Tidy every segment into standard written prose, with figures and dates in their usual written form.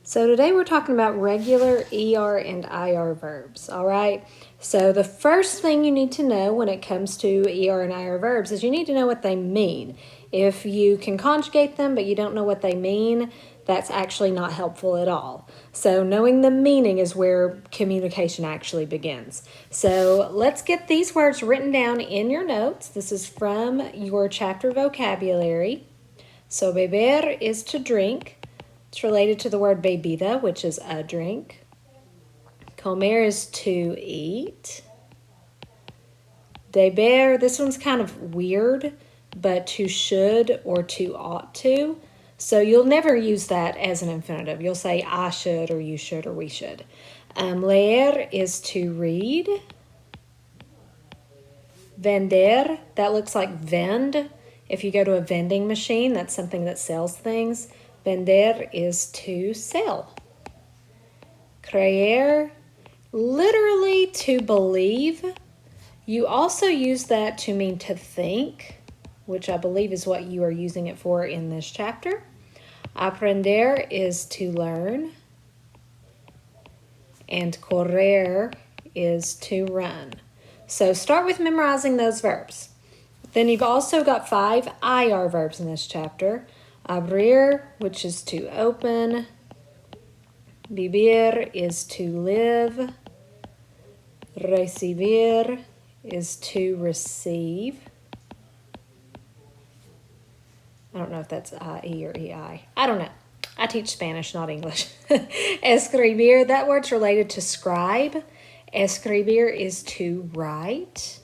So today we're talking about regular ER and IR verbs, all right? So the first thing you need to know when it comes to ER and IR verbs is you need to know what they mean. If you can conjugate them but you don't know what they mean, that's actually not helpful at all. So knowing the meaning is where communication actually begins. So let's get these words written down in your notes. This is from your chapter vocabulary. So beber is to drink. It's related to the word bebida, which is a drink. Comer is to eat. Deber, this one's kind of weird, but to should or to ought to. So you'll never use that as an infinitive. You'll say I should or you should or we should. Leer is to read. Vender, that looks like vend. If you go to a vending machine, that's something that sells things. Vender is to sell. Creer, literally to believe. You also use that to mean to think, which I believe is what you are using it for in this chapter. Aprender is to learn. And correr is to run. So start with memorizing those verbs. Then you've also got 5 IR verbs in this chapter. Abrir, which is to open. Vivir is to live. Recibir is to receive. I don't know if that's I-E or E-I. I don't know. I teach Spanish, not English. Escribir, that word's related to scribe. Escribir is to write.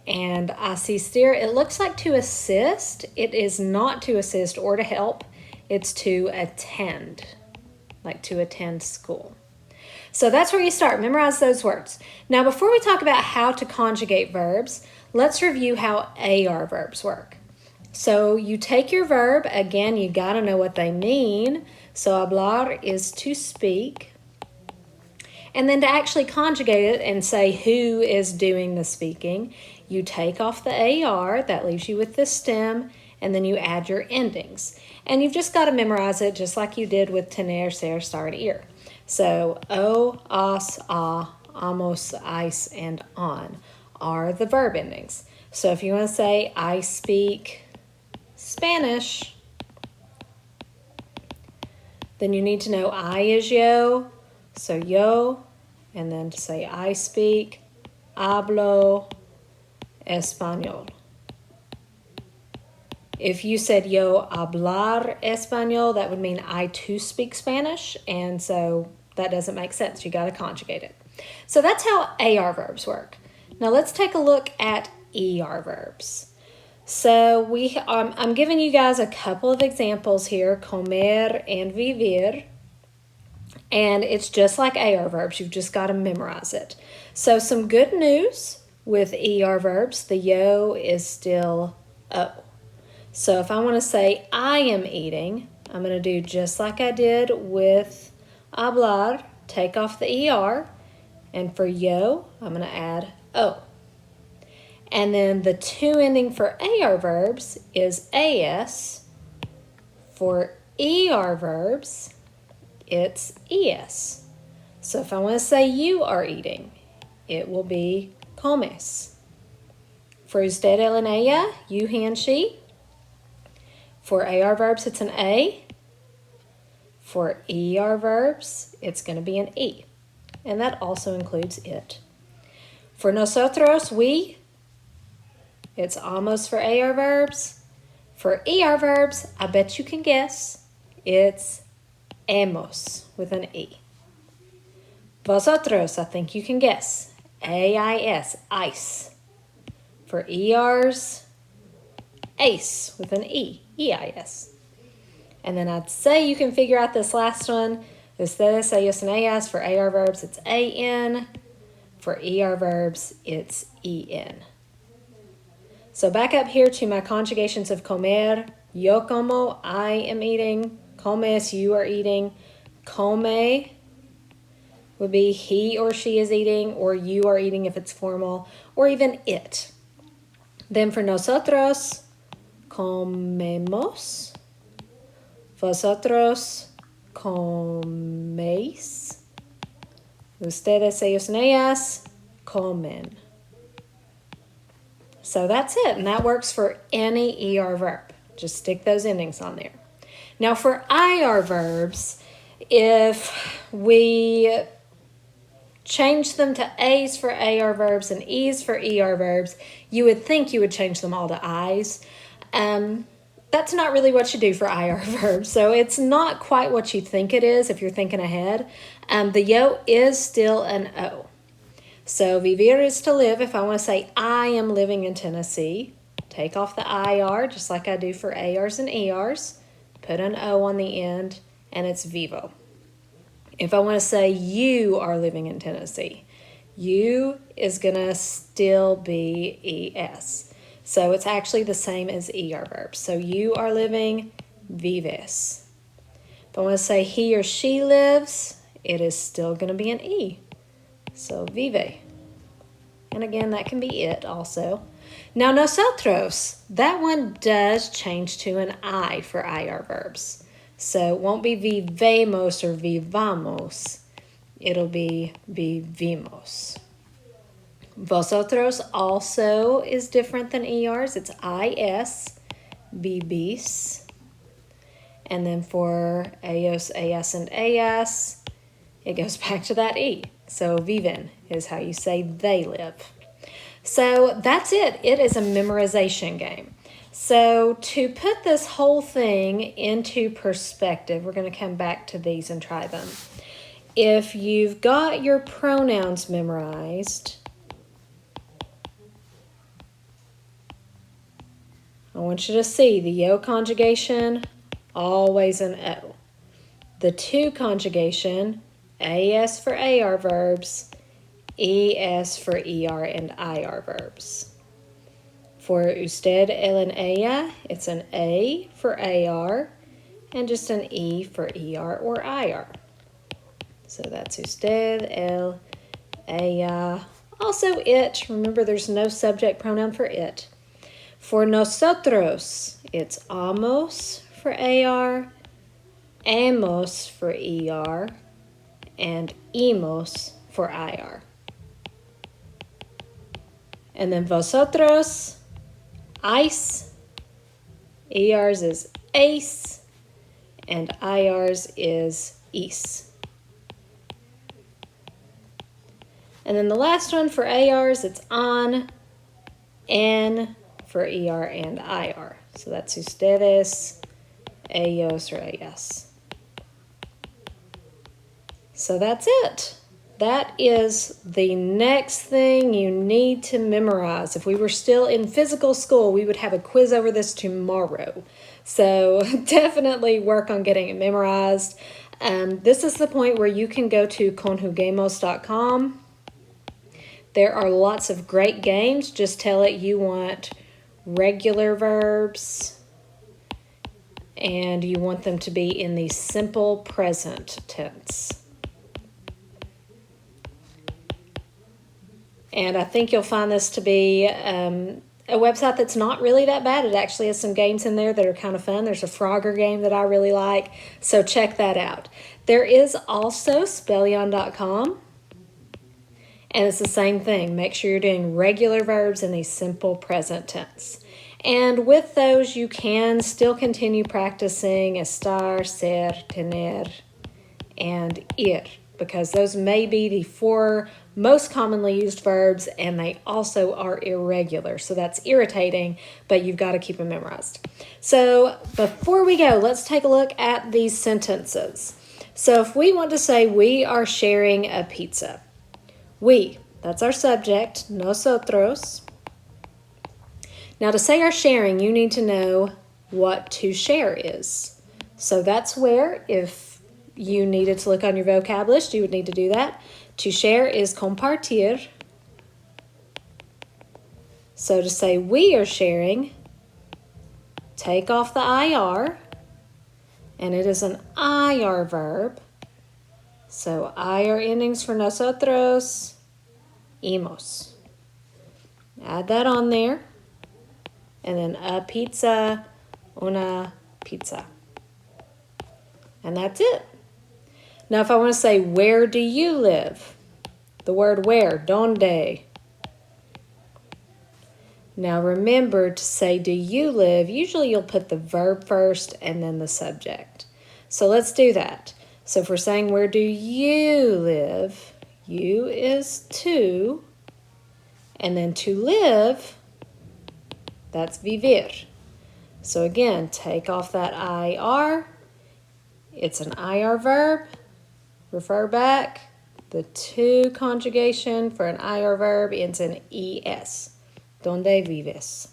And asistir, it looks like to assist. It is not to assist or to help. It's to attend, like to attend school. So that's where you start. Memorize those words. Now, before we talk about how to conjugate verbs, let's review how AR verbs work. So you take your verb. Again, you got to know what they mean. So hablar is to speak. And then to actually conjugate it and say who is doing the speaking, you take off the AR, that leaves you with the stem, and then you add your endings. And you've just got to memorize it just like you did with tener, ser, estar, ir. So o, as, a, amos, ice, and on are the verb endings. So if you want to say, I speak Spanish, then you need to know I is yo, so yo, and then to say I speak, hablo español. If you said yo hablar español, that would mean I too speak Spanish, and so that doesn't make sense. You got to conjugate it. So that's how AR verbs work. Now let's take a look at ER verbs. So I'm giving you guys a couple of examples here, comer and vivir. And it's just like AR verbs. You've just got to memorize it. So some good news with ER verbs, the yo is still O. So if I want to say I am eating, I'm going to do just like I did with hablar, take off the ER. And for yo, I'm going to add O. And then the to ending for AR verbs is AS. For ER verbs, it's ES. So if I want to say you are eating, it will be comes. For usted, él, and ella, you, he, and she. For AR verbs, it's an A. For ER verbs, it's going to be an E. And that also includes it. For nosotros, we, it's almost for AR verbs. For ER verbs, I bet you can guess, it's hemos with an E. Vosotros, I think you can guess, AIS, ice. For ERs, ace with an E, EIS. And then I'd say you can figure out this last one. Ustedes, ellos, and ellas. For AR verbs, it's AN. For ER verbs, it's EN. So back up here to my conjugations of comer. Yo como, I am eating. Comes, you are eating. Come would be he or she is eating, or you are eating if it's formal, or even it. Then for nosotros, comemos. Vosotros coméis. Ustedes, ellos, and ellas comen. So that's it, and that works for any ER verb. Just stick those endings on there. Now for IR verbs, if we change them to A's for AR verbs and E's for ER verbs, you would think you would change them all to I's. That's not really what you do for IR verbs, so it's not quite what you think it is if you're thinking ahead. The yo is still an O. So vivir is to live. If I want to say I am living in Tennessee, take off the IR just like I do for ARs and ERs, put an O on the end, and it's vivo. If I want to say you are living in Tennessee, you is going to still be ES. So it's actually the same as ER verbs. So you are living, vives. If I want to say he or she lives, it is still going to be an E. So vive. And again, that can be it also. Now nosotros, that one does change to an I for IR verbs. So it won't be vivemos or vivamos. It'll be vivimos. Vosotros also is different than ERs. It's IS, vivís. And then for ellos, ellas, and ellas, it goes back to that E. So viven is how you say they live. So that's it. It is a memorization game. So to put this whole thing into perspective, we're going to come back to these and try them. If you've got your pronouns memorized, I want you to see the yo conjugation, always an O. The to conjugation, AS for AR verbs, ES for ER and IR verbs. For usted, él, and ella, it's an A for AR and just an E for ER or IR. So that's usted, él, ella. Also it, remember there's no subject pronoun for it. For nosotros, it's amos for AR, amos for ER, and imos for IR. And then vosotros, ice, ERs is ace, and IRs is is. And then the last one for ARs, it's on, N for ER and IR. So that's ustedes, ellos, or ellas. So that's it. That is the next thing you need to memorize. If we were still in physical school, we would have a quiz over this tomorrow. So definitely work on getting it memorized. This is the point where you can go to conjuguemos.com. There are lots of great games. Just tell it you want regular verbs and you want them to be in the simple present tense. And I think you'll find this to be a website that's not really that bad. It actually has some games in there that are kind of fun. There's a Frogger game that I really like, so check that out. There is also spellion.com, and it's the same thing. Make sure you're doing regular verbs in the simple present tense. And with those, you can still continue practicing estar, ser, tener, and ir, because those may be the 4 most commonly used verbs, and they also are irregular. So that's irritating, but you've got to keep them memorized. So before we go, let's take a look at these sentences. So if we want to say we are sharing a pizza, we, that's our subject, nosotros. Now to say our sharing, you need to know what to share is. So that's where, if you needed to look on your vocab list, you would need to do that. To share is compartir. So to say we are sharing, take off the IR, and it is an IR verb. So IR endings for nosotros, imos. Add that on there. And then a pizza, una pizza. And that's it. Now, if I want to say, where do you live? The word where, donde. Now remember to say, do you live? Usually you'll put the verb first and then the subject. So let's do that. So if we're saying, where do you live? You is to, and then to live, that's vivir. So again, take off that IR. It's an IR verb. Refer back. The to conjugation for an IR verb ends in ES. Donde vives?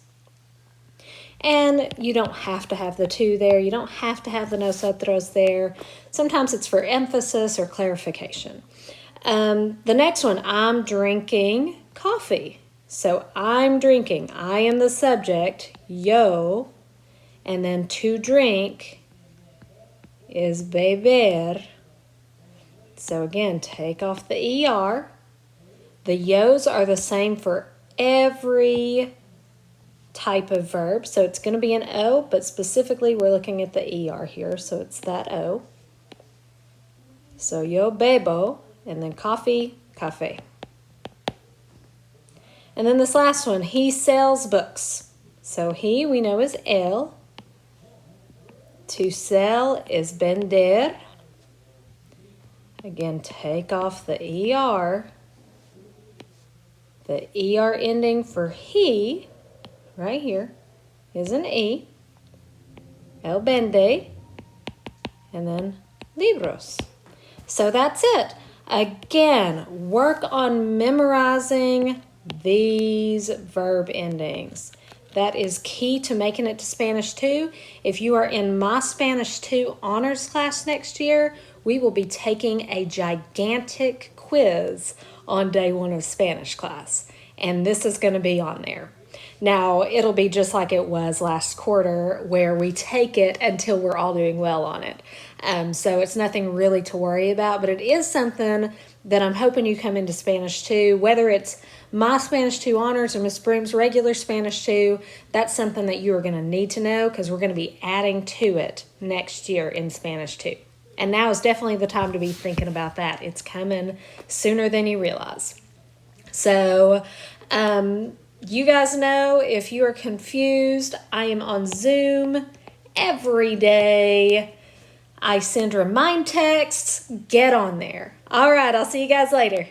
And you don't have to have the to there. You don't have to have the nosotros there. Sometimes it's for emphasis or clarification. The next one, I'm drinking coffee. So I'm drinking. I am the subject, yo, and then to drink is beber. So again, take off the ER. The yos are the same for every type of verb. So it's going to be an O, but specifically we're looking at the ER here. So it's that O. So yo bebo, and then coffee, café. And then this last one, he sells books. So he, we know, is él. To sell is vender. Again, take off the ER. The ER ending for he, right here, is an E. El vende. And then libros. So that's it. Again, work on memorizing these verb endings. That is key to making it to Spanish 2. If you are in my Spanish 2 honors class next year, we will be taking a gigantic quiz on day 1 of Spanish class. And this is going to be on there. Now, it'll be just like it was last quarter where we take it until we're all doing well on it. So it's nothing really to worry about, but it is something that I'm hoping you come into Spanish 2, whether it's my Spanish 2 honors or Miss Broom's regular Spanish 2, that's something that you are going to need to know because we're going to be adding to it next year in Spanish 2. And now is definitely the time to be thinking about that. It's coming sooner than you realize. So, you guys know if you are confused, I am on Zoom every day. I send remind texts. Get on there. All right, I'll see you guys later.